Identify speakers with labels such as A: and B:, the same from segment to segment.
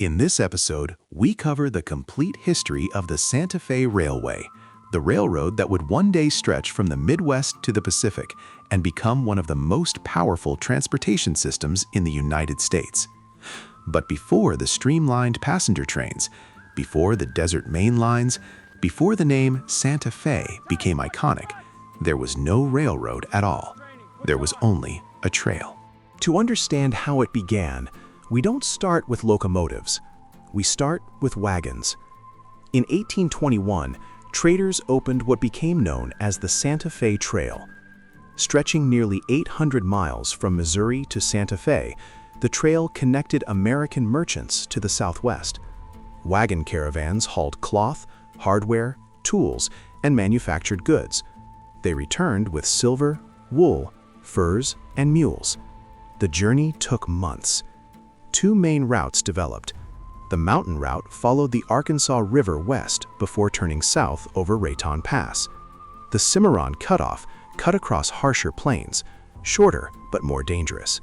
A: In this episode, we cover the complete history of the Santa Fe Railway, the railroad that would one day stretch from the Midwest to the Pacific and become one of the most powerful transportation systems in the United States. But before the streamlined passenger trains, before the desert main lines, before the name Santa Fe became iconic, there was no railroad at all. There was only a trail.
B: To understand how it began, we don't start with locomotives. We start with wagons. In 1821, traders opened what became known as the Santa Fe Trail. Stretching nearly 800 miles from Missouri to Santa Fe, the trail connected American merchants to the Southwest. Wagon caravans hauled cloth, hardware, tools, and manufactured goods. They returned with silver, wool, furs, and mules. The journey took months. Two main routes developed. The mountain route followed the Arkansas River west before turning south over Raton Pass. The Cimarron Cutoff cut across harsher plains, shorter but more dangerous.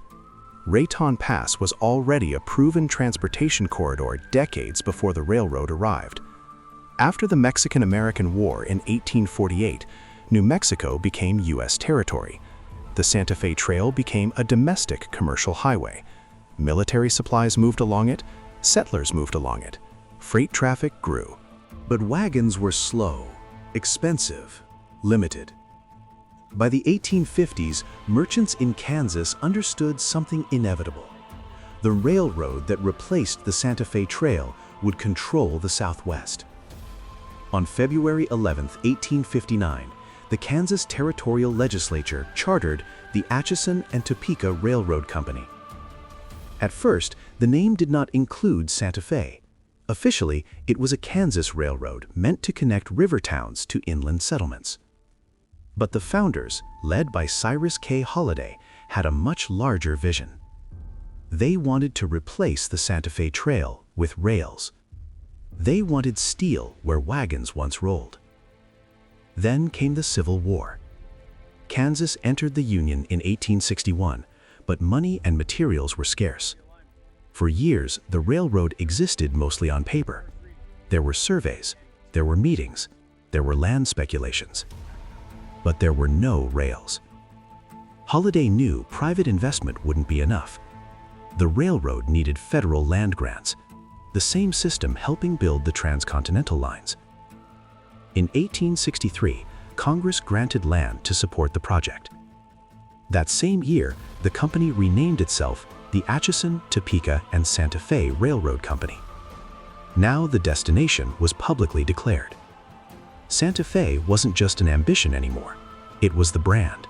B: Raton Pass was already a proven transportation corridor decades before the railroad arrived. After the Mexican-American War in 1848, New Mexico became U.S. territory. The Santa Fe Trail became a domestic commercial highway. Military supplies moved along it, settlers moved along it. Freight traffic grew. But wagons were slow, expensive, limited. By the 1850s, merchants in Kansas understood something inevitable. The railroad that replaced the Santa Fe Trail would control the Southwest. On February 11, 1859, the Kansas Territorial Legislature chartered the Atchison and Topeka Railroad Company. At first, the name did not include Santa Fe. Officially, it was a Kansas railroad meant to connect river towns to inland settlements. But the founders, led by Cyrus K. Holliday, had a much larger vision. They wanted to replace the Santa Fe Trail with rails. They wanted steel where wagons once rolled. Then came the Civil War. Kansas entered the Union in 1861, but money and materials were scarce. For years, the railroad existed mostly on paper. There were surveys, there were meetings, there were land speculations. But there were no rails. Holliday knew private investment wouldn't be enough. The railroad needed federal land grants, the same system helping build the transcontinental lines. In 1863, Congress granted land to support the project. That same year, the company renamed itself the Atchison, Topeka, and Santa Fe Railroad Company. Now the destination was publicly declared. Santa Fe wasn't just an ambition anymore, it was the brand.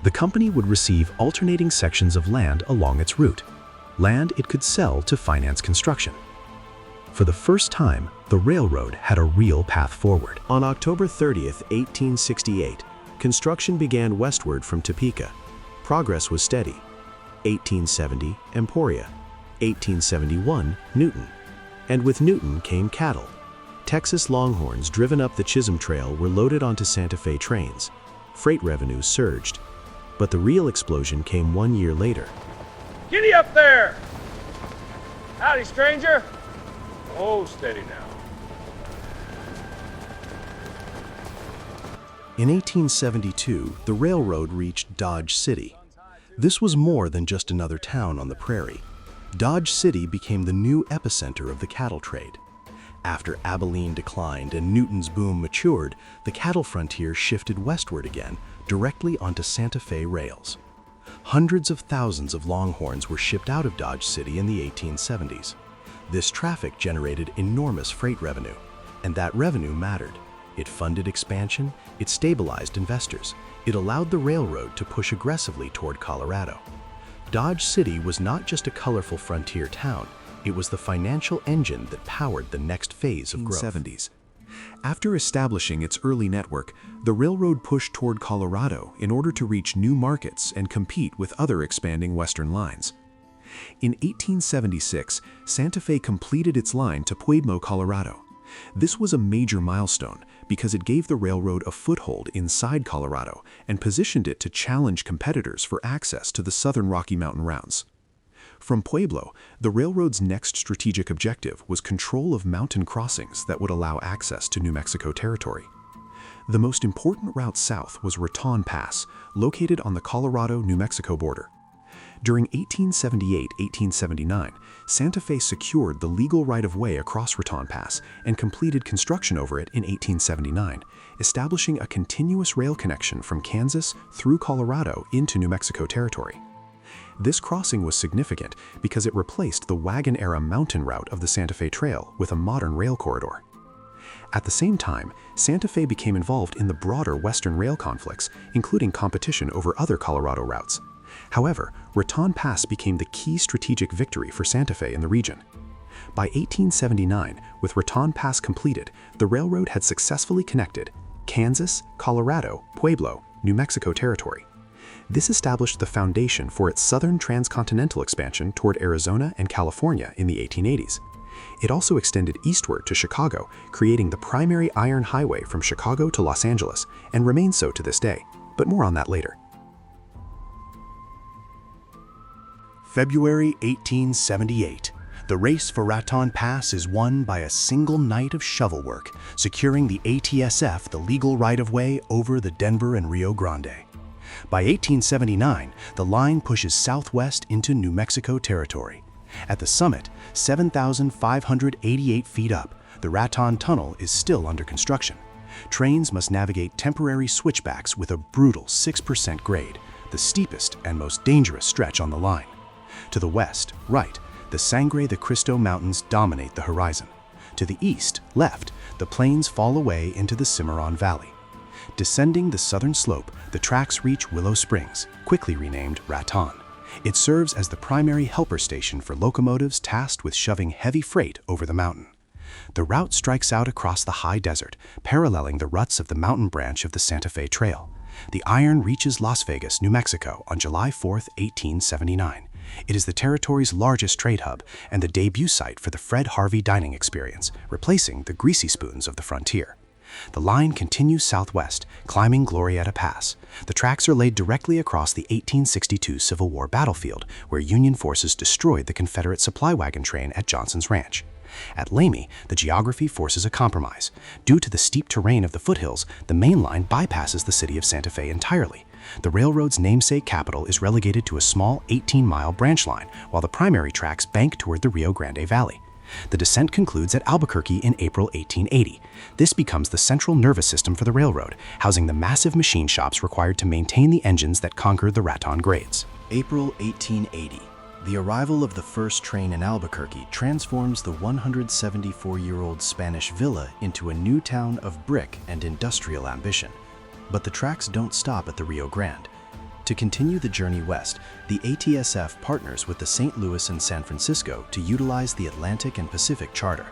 B: The company would receive alternating sections of land along its route, land it could sell to finance construction. For the first time, the railroad had a real path forward. On October 30, 1868, construction began westward from Topeka. Progress was steady. 1870, Emporia. 1871, Newton. And with Newton came cattle. Texas Longhorns driven up the Chisholm Trail were loaded onto Santa Fe trains. Freight revenues surged. But the real explosion came 1 year later.
C: Giddy up there! Howdy, stranger. Oh, steady now.
B: In 1872, the railroad reached Dodge City. This was more than just another town on the prairie. Dodge City became the new epicenter of the cattle trade. After Abilene declined and Newton's boom matured, the cattle frontier shifted westward again, directly onto Santa Fe rails. Hundreds of thousands of Longhorns were shipped out of Dodge City in the 1870s. This traffic generated enormous freight revenue, and that revenue mattered. It funded expansion, it stabilized investors, it allowed the railroad to push aggressively toward Colorado. Dodge City was not just a colorful frontier town, it was the financial engine that powered the next phase of growth.
A: 1970s. After establishing its early network, the railroad pushed toward Colorado in order to reach new markets and compete with other expanding western lines. In 1876, Santa Fe completed its line to Pueblo, Colorado. This was a major milestone because it gave the railroad a foothold inside Colorado and positioned it to challenge competitors for access to the southern Rocky Mountain routes.
B: From Pueblo, the railroad's next strategic objective was control of mountain crossings that would allow access to New Mexico territory. The most important route south was Raton Pass, located on the Colorado-New Mexico border. During 1878-1879, Santa Fe secured the legal right-of-way across Raton Pass and completed construction over it in 1879, establishing a continuous rail connection from Kansas through Colorado into New Mexico territory. This crossing was significant because it replaced the wagon-era mountain route of the Santa Fe Trail with a modern rail corridor. At the same time, Santa Fe became involved in the broader Western rail conflicts, including competition over other Colorado routes. However, Raton Pass became the key strategic victory for Santa Fe in the region. By 1879, with Raton Pass completed, the railroad had successfully connected Kansas, Colorado, Pueblo, New Mexico territory. This established the foundation for its southern transcontinental expansion toward Arizona and California in the 1880s. It also extended eastward to Chicago, creating the primary iron highway from Chicago to Los Angeles, and remains so to this day, but more on that later.
D: February 1878. The race for Raton Pass is won by a single night of shovel work, securing the AT&SF the legal right-of-way over the Denver and Rio Grande. By 1879, the line pushes southwest into New Mexico territory. At the summit, 7,588 feet up, the Raton Tunnel is still under construction. Trains must navigate temporary switchbacks with a brutal 6% grade, the steepest and most dangerous stretch on the line. To the west, right, the Sangre de Cristo Mountains dominate the horizon. To the east, left, the plains fall away into the Cimarron Valley. Descending the southern slope, the tracks reach Willow Springs, quickly renamed Raton. It serves as the primary helper station for locomotives tasked with shoving heavy freight over the mountain. The route strikes out across the high desert, paralleling the ruts of the mountain branch of the Santa Fe Trail. The iron reaches Las Vegas, New Mexico on July 4, 1879. It is the territory's largest trade hub and the debut site for the Fred Harvey dining experience, replacing the greasy spoons of the frontier. The line continues southwest, climbing Glorieta Pass. The tracks are laid directly across the 1862 Civil War battlefield, where Union forces destroyed the Confederate supply wagon train at Johnson's Ranch. At Lamy, the geography forces a compromise. Due to the steep terrain of the foothills, the main line bypasses the city of Santa Fe entirely. The railroad's namesake capital is relegated to a small 18-mile branch line, while the primary tracks bank toward the Rio Grande Valley. The descent concludes at Albuquerque in April 1880. This becomes the central nervous system for the railroad, housing the massive machine shops required to maintain the engines that conquered the Raton grades.
B: April 1880. The arrival of the first train in Albuquerque transforms the 174-year-old Spanish villa into a new town of brick and industrial ambition. But the tracks don't stop at the Rio Grande. To continue the journey west, the AT&SF partners with the St. Louis and San Francisco to utilize the Atlantic and Pacific Charter.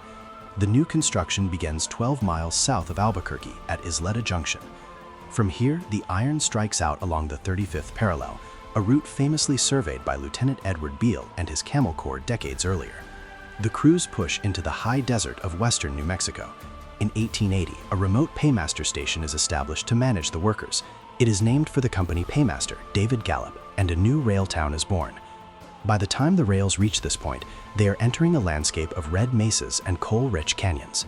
B: The new construction begins 12 miles south of Albuquerque at Isleta Junction. From here, the iron strikes out along the 35th parallel, a route famously surveyed by Lieutenant Edward Beale and his Camel Corps decades earlier. The crews push into the high desert of western New Mexico. In 1880, a remote paymaster station is established to manage the workers. It is named for the company paymaster, David Gallup, and a new rail town is born. By the time the rails reach this point, they are entering a landscape of red mesas and coal-rich canyons.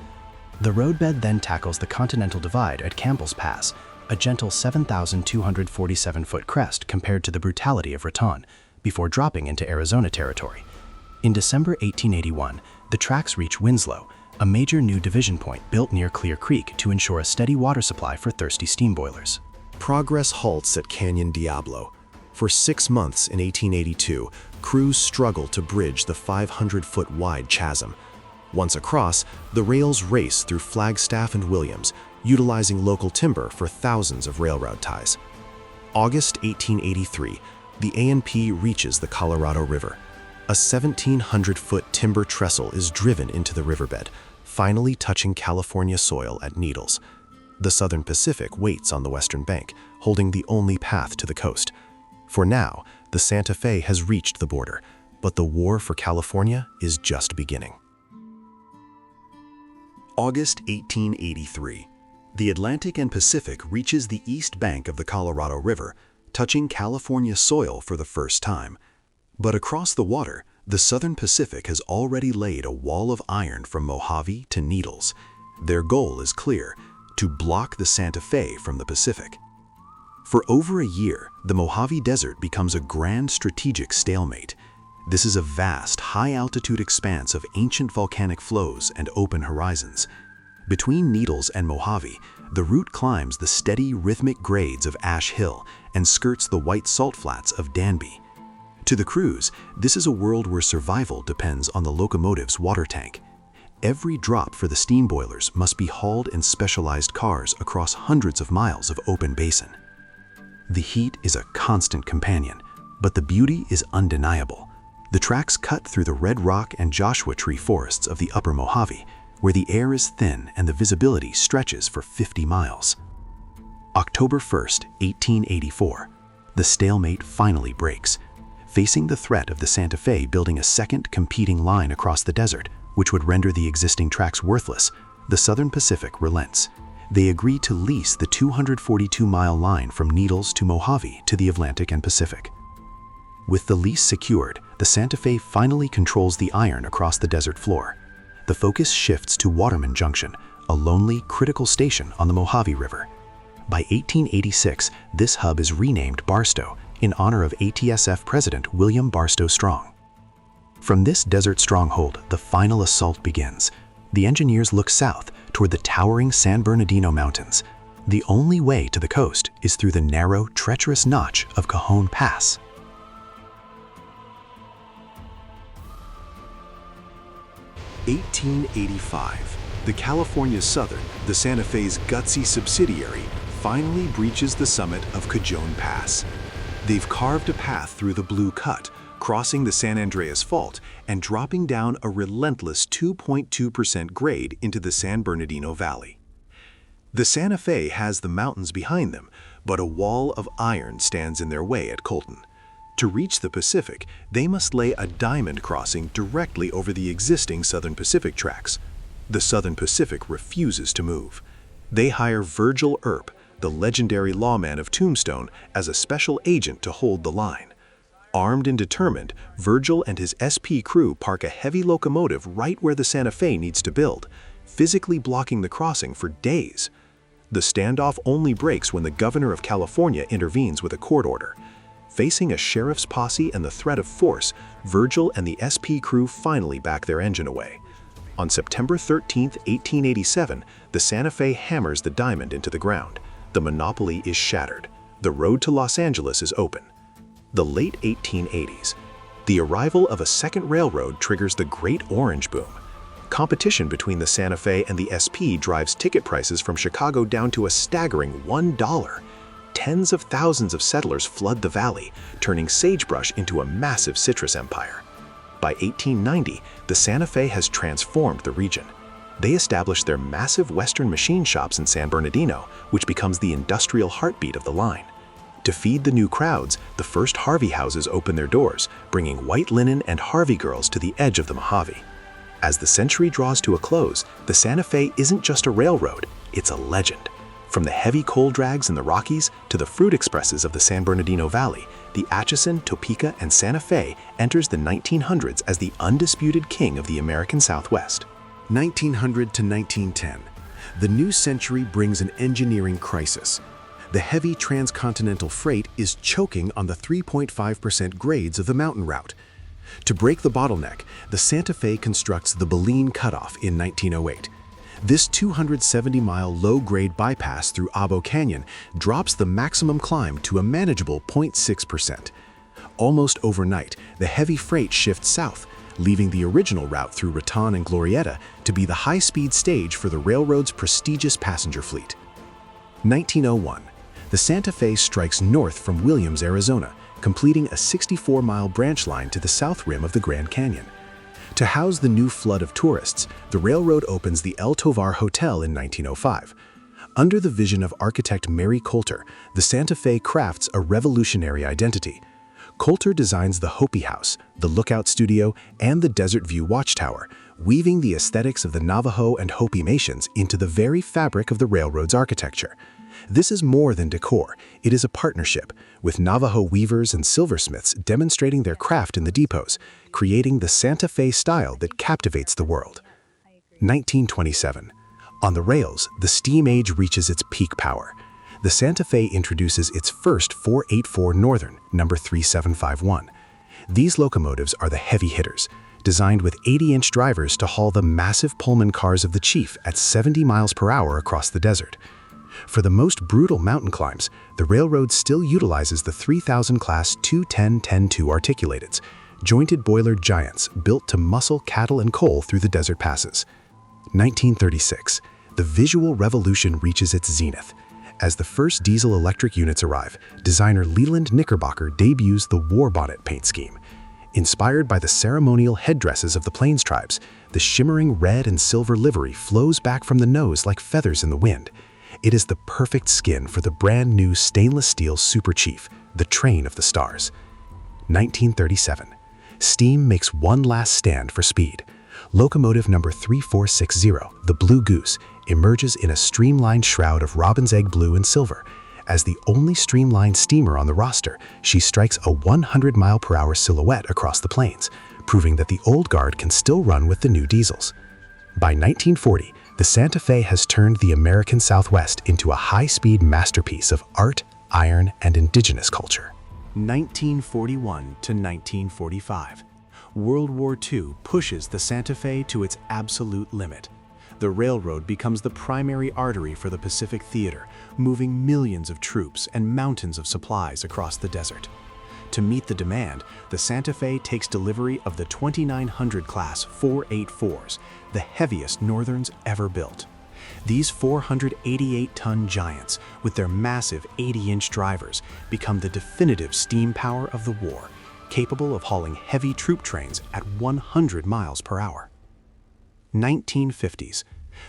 B: The roadbed then tackles the Continental Divide at Campbell's Pass, a gentle 7,247-foot crest compared to the brutality of Raton, before dropping into Arizona territory. In December 1881, the tracks reach Winslow, a major new division point built near Clear Creek to ensure a steady water supply for thirsty steam boilers.
A: Progress halts at Canyon Diablo. For 6 months in 1882, crews struggle to bridge the 500-foot wide chasm. Once across, the rails race through Flagstaff and Williams, utilizing local timber for thousands of railroad ties. August 1883, the A&P reaches the Colorado River. A 1,700-foot timber trestle is driven into the riverbed, finally touching California soil at Needles. The Southern Pacific waits on the western bank, holding the only path to the coast. For now, the Santa Fe has reached the border, but the war for California is just beginning. August 1883. The Atlantic and Pacific reaches the east bank of the Colorado River, touching California soil for the first time. But across the water, The Southern Pacific has already laid a wall of iron from Mojave to Needles. Their goal is clear: to block the Santa Fe from the Pacific. For over a year, the Mojave Desert becomes a grand strategic stalemate. This is a vast, high-altitude expanse of ancient volcanic flows and open horizons. Between Needles and Mojave, the route climbs the steady, rhythmic grades of Ash Hill and skirts the white salt flats of Danby. To the crews, this is a world where survival depends on the locomotive's water tank. Every drop for the steam boilers must be hauled in specialized cars across hundreds of miles of open basin. The heat is a constant companion, but the beauty is undeniable. The tracks cut through the red rock and Joshua tree forests of the upper Mojave, where the air is thin and the visibility stretches for 50 miles. October 1st, 1884. The stalemate finally breaks. Facing the threat of the Santa Fe building a second competing line across the desert, which would render the existing tracks worthless, the Southern Pacific relents. They agree to lease the 242-mile line from Needles to Mojave to the Atlantic and Pacific. With the lease secured, the Santa Fe finally controls the iron across the desert floor. The focus shifts to Waterman Junction, a lonely, critical station on the Mojave River. By 1886, this hub is renamed Barstow in honor of AT&SF President William Barstow Strong. From this desert stronghold, the final assault begins. The engineers look south toward the towering San Bernardino Mountains. The only way to the coast is through the narrow, treacherous notch of Cajon Pass.
B: (1885). The California Southern, the Santa Fe's gutsy subsidiary, finally breaches the summit of Cajon Pass. They've carved a path through the Blue Cut, crossing the San Andreas Fault and dropping down a relentless 2.2% grade into the San Bernardino Valley. The Santa Fe has the mountains behind them, but a wall of iron stands in their way at Colton. To reach the Pacific, they must lay a diamond crossing directly over the existing Southern Pacific tracks. The Southern Pacific refuses to move. They hire Virgil Earp, the legendary lawman of Tombstone, as a special agent to hold the line. Armed and determined, Virgil and his SP crew park a heavy locomotive right where the Santa Fe needs to build, physically blocking the crossing for days. The standoff only breaks when the governor of California intervenes with a court order. Facing a sheriff's posse and the threat of force, Virgil and the SP crew finally back their engine away. On September 13, 1887, the Santa Fe hammers the diamond into the ground. The monopoly is shattered. The road to Los Angeles is open. The late 1880s. The arrival of a second railroad triggers the Great Orange Boom. Competition between the Santa Fe and the SP drives ticket prices from Chicago down to a staggering $1. Tens of thousands of settlers flood the valley, turning sagebrush into a massive citrus empire. By 1890, the Santa Fe has transformed the region. They established their massive Western machine shops in San Bernardino, which becomes the industrial heartbeat of the line. To feed the new crowds, the first Harvey houses open their doors, bringing white linen and Harvey girls to the edge of the Mojave. As the century draws to a close, the Santa Fe isn't just a railroad, it's a legend. From the heavy coal drags in the Rockies to the fruit expresses of the San Bernardino Valley, the Atchison, Topeka, and Santa Fe enters the 1900s as the undisputed king of the American Southwest.
D: 1900 to 1910. The new century brings an engineering crisis. The heavy transcontinental freight is choking on the 3.5% grades of the mountain route. To break the bottleneck, the Santa Fe constructs the Baleen Cutoff in 1908. This 270-mile low-grade bypass through Abo Canyon drops the maximum climb to a manageable 0.6%. Almost overnight, the heavy freight shifts south, leaving the original route through Raton and Glorieta to be the high-speed stage for the railroad's prestigious passenger fleet. 1901. The Santa Fe strikes north from Williams, Arizona, completing a 64-mile branch line to the south rim of the Grand Canyon. To house the new flood of tourists, the railroad opens the El Tovar Hotel in 1905. Under the vision of architect Mary Coulter, the Santa Fe crafts a revolutionary identity. Coulter designs the Hopi House, the Lookout Studio, and the Desert View Watchtower, weaving the aesthetics of the Navajo and Hopi nations into the very fabric of the railroad's architecture.
B: This is more than decor. It is a partnership, with Navajo weavers and silversmiths demonstrating their craft in the depots, creating the Santa Fe style that captivates the world. 1927. On the rails, the steam age reaches its peak power. The Santa Fe introduces its first 484 Northern, number 3751. These locomotives are the heavy hitters, designed with 80-inch drivers to haul the massive Pullman cars of the chief at 70 miles per hour across the desert. For the most brutal mountain climbs, the railroad still utilizes the 3000 class 210-10-2 articulateds, jointed boiler giants built to muscle cattle and coal through the desert passes. 1936. The visual revolution reaches its zenith. As the first diesel-electric units arrive, designer Leland Knickerbocker debuts the war bonnet paint scheme. Inspired by the ceremonial headdresses of the Plains tribes, the shimmering red and silver livery flows back from the nose like feathers in the wind. It is the perfect skin for the brand new stainless steel Super Chief, the train of the stars. 1937. Steam makes one last stand for speed. Locomotive number 3460, the Blue Goose, emerges in a streamlined shroud of robin's egg blue and silver. As the only streamlined steamer on the roster, she strikes a 100-mile-per-hour silhouette across the plains, proving that the old guard can still run with the new diesels. By 1940, the Santa Fe has turned the American Southwest into a high-speed masterpiece of art, iron, and indigenous culture. 1941 to 1945. World War II pushes the Santa Fe to its absolute limit. The railroad becomes the primary artery for the Pacific Theater, moving millions of troops and mountains of supplies across the desert. To meet the demand, the Santa Fe takes delivery of the 2900 class 484s, the heaviest Northerns ever built. These 488-ton giants, with their massive 80-inch drivers, become the definitive steam power of the war, capable of hauling heavy troop trains at 100 miles per hour. 1950s.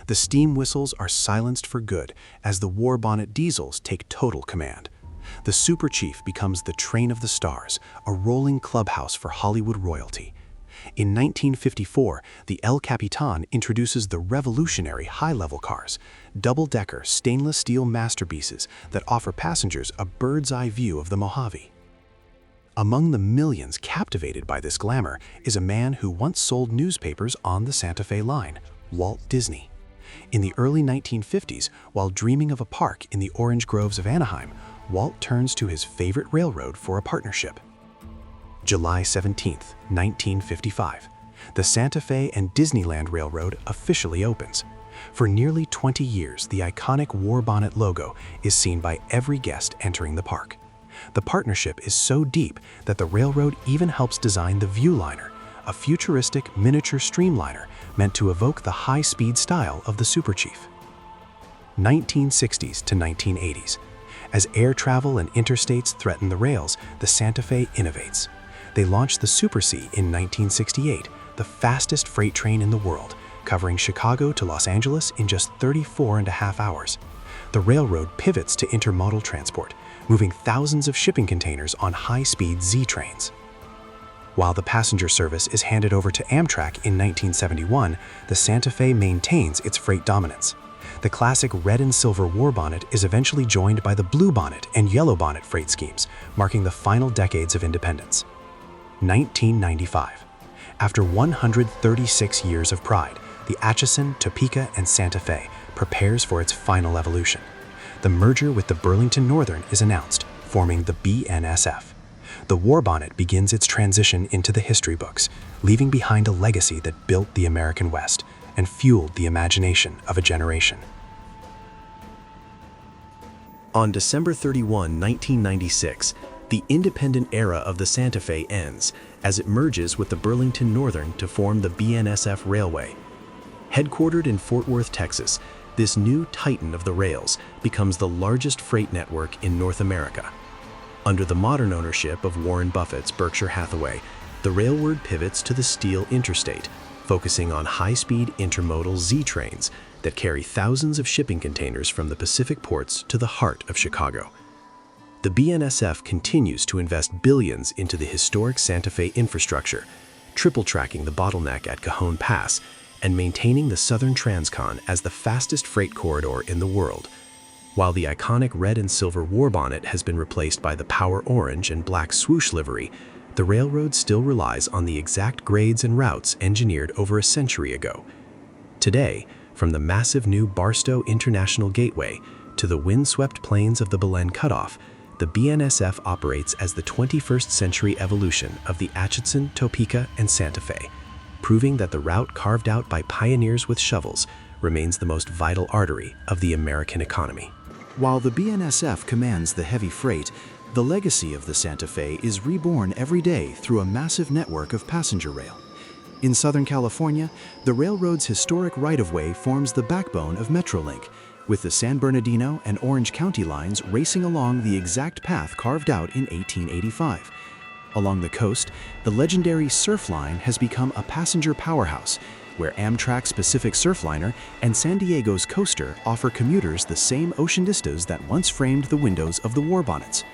B: The steam whistles are silenced for good as the war bonnet diesels take total command. The Super Chief becomes the train of the stars, a rolling clubhouse for Hollywood royalty. In 1954, the El Capitan introduces the revolutionary high-level cars, double-decker stainless steel masterpieces that offer passengers a bird's-eye view of the Mojave. Among the millions captivated by this glamour is a man who once sold newspapers on the Santa Fe line, Walt Disney. In the early 1950s, while dreaming of a park in the orange groves of Anaheim, Walt turns to his favorite railroad for a partnership. July 17, 1955. The Santa Fe and Disneyland Railroad officially opens. For nearly 20 years, the iconic war bonnet logo is seen by every guest entering the park. The partnership is so deep that the railroad even helps design the Viewliner, a futuristic miniature streamliner meant to evoke the high-speed style of the Super Chief. 1960s to 1980s. As air travel and interstates threaten the rails, the Santa Fe innovates. They launched the Super C in 1968, the fastest freight train in the world, covering Chicago to Los Angeles in just 34.5 hours. The railroad pivots to intermodal transport, moving thousands of shipping containers on high-speed Z trains. While the passenger service is handed over to Amtrak in 1971, the Santa Fe maintains its freight dominance. The classic red and silver war bonnet is eventually joined by the blue bonnet and yellow bonnet freight schemes, marking the final decades of independence. 1995. After 136 years of pride, the Atchison, Topeka, and Santa Fe prepares for its final evolution. The merger with the Burlington Northern is announced, forming the BNSF. The war bonnet begins its transition into the history books, leaving behind a legacy that built the American West and fueled the imagination of a generation. On December 31, 1996, the independent era of the Santa Fe ends as it merges with the Burlington Northern to form the BNSF Railway. Headquartered in Fort Worth, Texas, this new titan of the rails becomes the largest freight network in North America. Under the modern ownership of Warren Buffett's Berkshire Hathaway, the railroad pivots to the steel interstate, focusing on high-speed intermodal Z trains that carry thousands of shipping containers from the Pacific ports to the heart of Chicago. The BNSF continues to invest billions into the historic Santa Fe infrastructure, triple-tracking the bottleneck at Cajon Pass and maintaining the Southern Transcon as the fastest freight corridor in the world. While the iconic red and silver war bonnet has been replaced by the power orange and black swoosh livery, the railroad still relies on the exact grades and routes engineered over a century ago. Today, from the massive new Barstow International Gateway to the windswept plains of the Belen Cutoff, the BNSF operates as the 21st century evolution of the Atchison, Topeka, and Santa Fe, proving that the route carved out by pioneers with shovels remains the most vital artery of the American economy.
D: While the BNSF commands the heavy freight, the legacy of the Santa Fe is reborn every day through a massive network of passenger rail. In Southern California, the railroad's historic right-of-way forms the backbone of Metrolink, with the San Bernardino and Orange County lines racing along the exact path carved out in 1885. Along the coast, the legendary Surf Line has become a passenger powerhouse, where Amtrak's Pacific Surfliner and San Diego's Coaster offer commuters the same ocean vistas that once framed the windows of the war bonnets.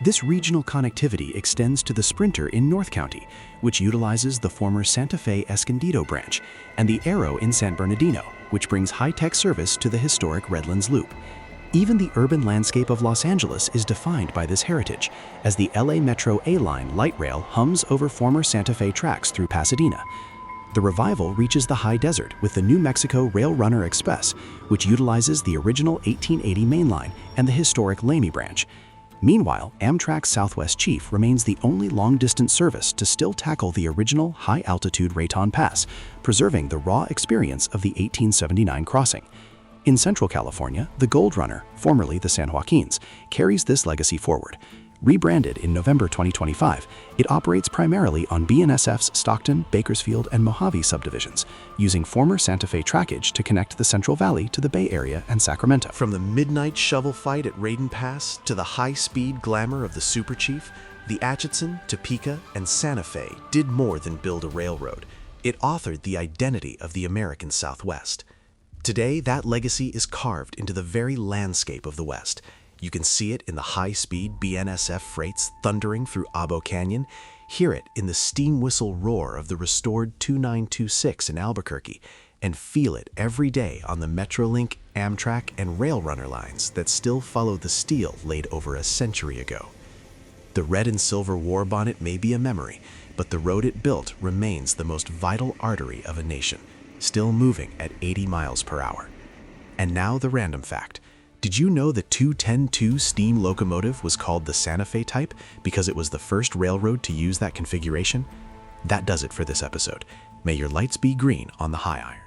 D: This regional connectivity extends to the Sprinter in North County, which utilizes the former Santa Fe Escondido branch, and the Arrow in San Bernardino, which brings high-tech service to the historic Redlands Loop. Even the urban landscape of Los Angeles is defined by this heritage, as the LA Metro A-Line light rail hums over former Santa Fe tracks through Pasadena. The revival reaches the high desert with the New Mexico Rail Runner Express, which utilizes the original 1880 main line and the historic Lamy branch. Meanwhile, Amtrak's Southwest Chief remains the only long-distance service to still tackle the original high-altitude Raton Pass, preserving the raw experience of the 1879 crossing. In Central California, the Gold Runner, formerly the San Joaquins, carries this legacy forward. Rebranded in November 2025, it operates primarily on BNSF's Stockton, Bakersfield, and Mojave subdivisions, using former Santa Fe trackage to connect the Central Valley to the Bay Area and Sacramento.
B: From the midnight shovel fight at Raton Pass to the high-speed glamour of the Super Chief, the Atchison, Topeka, and Santa Fe did more than build a railroad. It authored the identity of the American Southwest. Today, that legacy is carved into the very landscape of the West. You can see it in the high-speed BNSF freights thundering through Abo Canyon, hear it in the steam whistle roar of the restored 2926 in Albuquerque, and feel it every day on the Metrolink, Amtrak, and Rail Runner lines that still follow the steel laid over a century ago. The red and silver war bonnet may be a memory, but the road it built remains the most vital artery of a nation, still moving at 80 miles per hour. And now the random fact. Did you know the 210-2 steam locomotive was called the Santa Fe type because it was the first railroad to use that configuration? That does it for this episode. May your lights be green on the high iron.